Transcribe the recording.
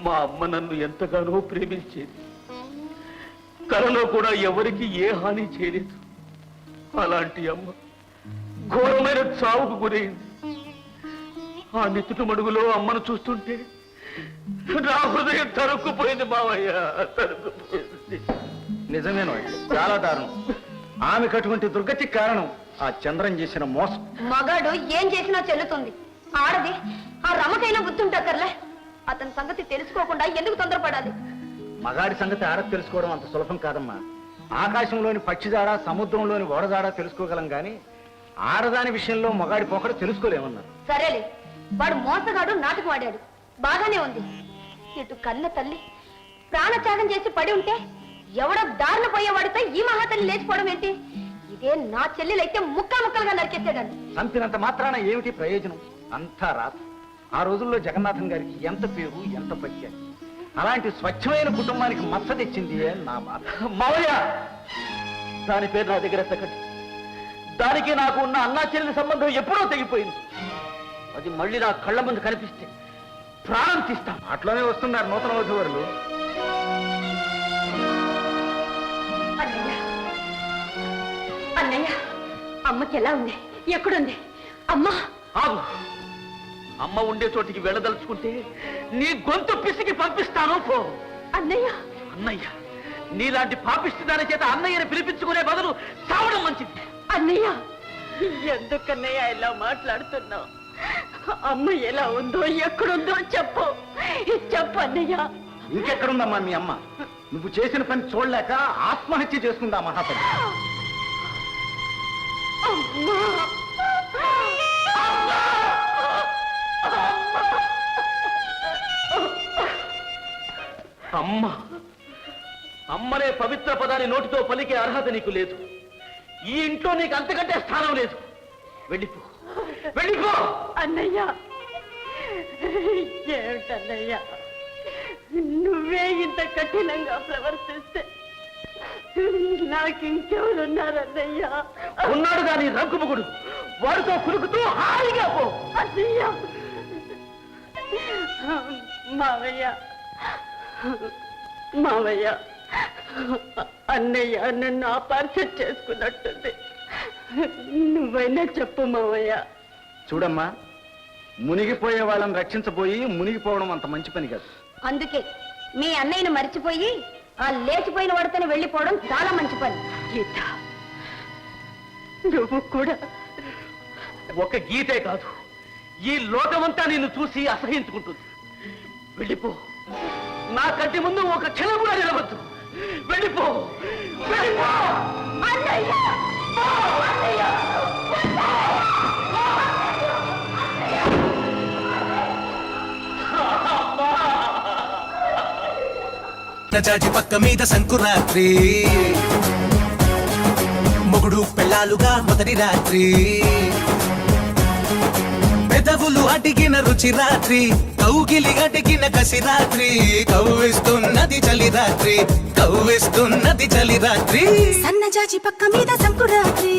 మా అమ్మ నన్ను ఎంతగానో ప్రేమించేది. కలలో కూడా ఎవరికి ఏ హాని చేయలేదు. అలాంటి అమ్మ ఘోరమైన చావుకు గురైంది. ఆ నెత్తుటి మడుగులో అమ్మను చూస్తుంటే నా హృదయం తరుక్కుపోయింది మావయ్య, తరుక్కుపోయింది. నిజమేనో, చాలా దారుణం. ఆమెకు అటువంటి దుర్గతికి కారణం ఆ చంద్రం చేసిన మోసం. మగాడు ఏం చేసినా చెల్లుతుంది. ఆడది ఆ రమకైనా గుర్తుంటాకర్లే. అతని సంగతి తెలుసుకోకుండా ఎందుకు తొందరపడాలి? మగాడి సంగతి ఆడ తెలుసుకోవడం అంత సులభం కాదమ్మా. ఆకాశంలోని పక్షిజాడ, సముద్రంలోని ఓడజాడ తెలుసుకోగలం గాని ఆడదాని విషయంలో మగాడి పోకడ తెలుసుకోలేమన్నారు. సరేలే, వాడు మోసగాడు, నాటకం ఆడాడు, బాగానే ఉంది. ఇటు కన్న తల్లి ప్రాణత్యాగం చేసి పడి ఉంటే ఎవడో దారిన పోయేవాడితో ఈ మహాతల్లి లేచిపోవడం ఏంటి? ఇదే నా చెల్లెలైతే ముక్కలుగా నరికేసేదాన్ని. చంపినంత మాత్రాన ఏమిటి ప్రయోజనం? అంతా రాదు. ఆ రోజుల్లో జగన్నాథం గారికి ఎంత పేరు, ఎంత ప్రఖ్యాతి. అలాంటి స్వచ్ఛమైన కుటుంబానికి మచ్చ తెచ్చింది నా బాధ. మావయ్య, దాని పేరు నా దగ్గర ఎత్తకండి. దానికి నాకు ఉన్న అన్నా చెల్లి సంబంధం ఎప్పుడో తెగిపోయింది. అది మళ్ళీ నా కళ్ళ ముందు కనిపిస్తే ప్రాణం తీస్తాం. అట్లోనే వస్తున్నారు నూతన వధువరులు. అన్నయ్య, అమ్మకి ఎలా ఉంది? ఎక్కడుంది అమ్మ? ఆగు. అమ్మ ఉండే చోటికి వెళ్ళదలుచుకుంటే నీ గొంతు పిసికి పంపిస్తాను పో. అన్నయ్య, అన్నయ్య, నీలాంటి పాపిష్టి దాని చేత అన్నయ్యని పిలిపించుకునే బదులు చావడం మంచిది. అన్నయ్య, ఎందుకన్నయ్య ఇలా మాట్లాడుతున్నావు? అమ్మ ఎలా ఉందో, ఎక్కడుందో చెప్పు, చెప్పు అన్నయ్య. ఇంకెక్కడుందమ్మా మీ అమ్మ? నువ్వు చేసిన పని చూడలేక ఆత్మహత్య చేసుకుందా మహాతల్లి. అమ్మ, అమ్మనే పవిత్ర పదాన్ని నోటితో పలికే అర్హత నీకు లేదు. ఈ ఇంట్లో నీకు అంతకంటే స్థానం లేదు. వెళ్ళిపో, వెళ్ళిపో. అన్నయ్య, ఏమిటన్నయ్య, నువ్వే ఇంత కఠినంగా ప్రవర్తిస్తే నాకు ఇంకెవరున్నారన్నయ్యా? ఉన్నాడు కానీ రంకుముగుడు, వాడితో కురుకుతూ హాయిగా పో. అన్నయ్య, మావయ్య, మావయ్య, అన్నయ్య నన్ను అపార్థం చేసుకున్నట్టుంది. నువ్వైనా చెప్పు మావయ్య. చూడమ్మా, మునిగిపోయే వాళ్ళని రక్షించబోయి మునిగిపోవడం అంత మంచి పని కాదు. అందుకే మీ అన్నయ్యను మర్చిపోయి ఆ లేచిపోయిన వాడితోనే వెళ్ళిపోవడం చాలా మంచి పని. గీత, నువ్వు కూడా ఒక గీతే కాదు, ఈ లోకమంతా నిన్ను చూసి అసహించుకుంటుంది. వెళ్ళిపో. నా కంటి ముందు ఒక క్షణం కూడా నిలవద్దు. వెళ్ళిపో, వెళ్ళిపో. అన్నయ్య, అన్నయ్య. జాజి పక్క మీద సంకురాత్రి, మొగుడు పెళ్ళాలుగా మొదటి రాత్రి, పెదవులు అడిగిన రుచి రాత్రి, కౌగిలి అడిగిన కసి రాత్రి, కవ్విస్తున్నది చలి రాత్రి, కవ్విస్తున్నది చలి రాత్రి. సన్నజాజి పక్క మీద సంకురాత్రి.